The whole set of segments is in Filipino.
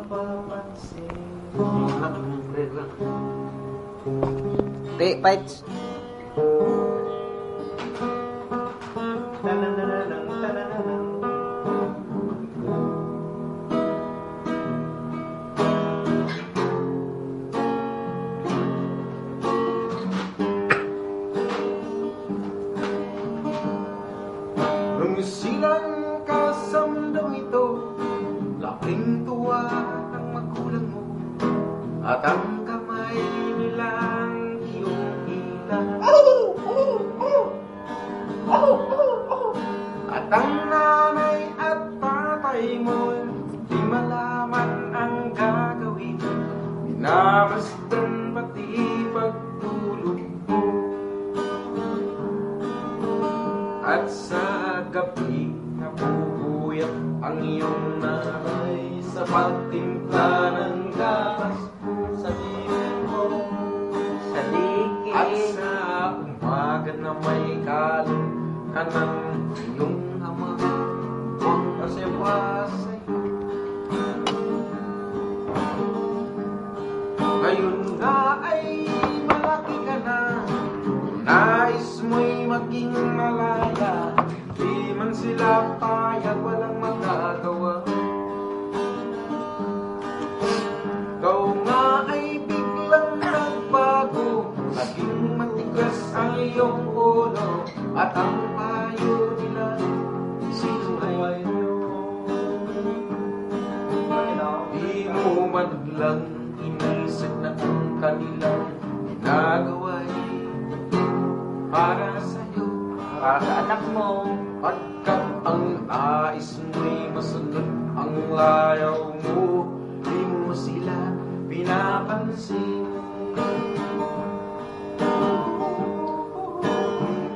napapansin. Di, Pites. Tanananang, tanananang. Nung silang kasamdang ito, laking tuwa ng magulang mo, at ang kamay nilang iyong ilan. At ang nanay at tatay mo, di malaman ang gagawin, minamasdan pati pagtulog mo. At sa gabi, napupuyat ang iyong nanay sa pagtimpla ng gatas sa dibdib mo. Sa dikit. At sa umaga na may kalong ka ng iyong ama, kasi pasay. Ngayon nga ay malaki ka na, nais mo'y maging malaya, di man sila payag, walang magagawa. Ikaw nga ay biglang nagbago, naging matigas ang iyong ulo, at ang payo nila sinuway nyo. Di mo man lang inisip na ang kanilang ginagawa'y para sa'yo, Para sa anak mo. pagkat ang nais mo'y masunod ang layaw mo, di mo sila pinapansin.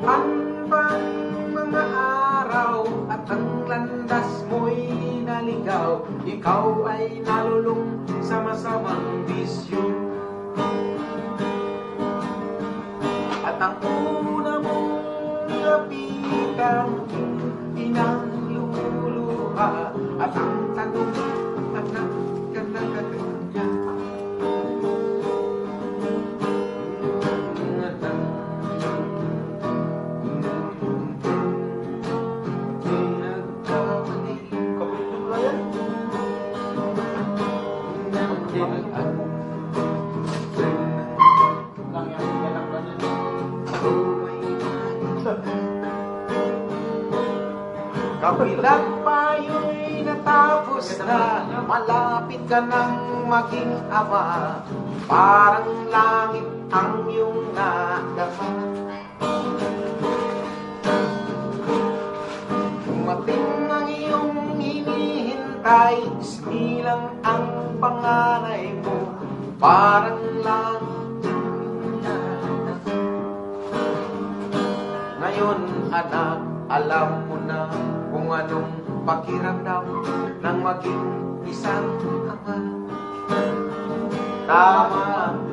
Ang bang mga araw at ang landas mo'y naligaw, ikaw ay nalulung sa masamang bisyo. At ang una mong nilapitan, pinangluluha, at ang tanong, anak ka na kanya. Nagkamali, kapito ba yan? Kabilang payo'y natapos na, malapit ka nang maging ama, parang langit ang iyong nadama. Dumating ang iyong hinihintay, isnilang ang panganay mo, parang langit ang iyong nadama. Ngayon anak, alam mo na kung anong pakiramdam ng maging isang ama. Tama ang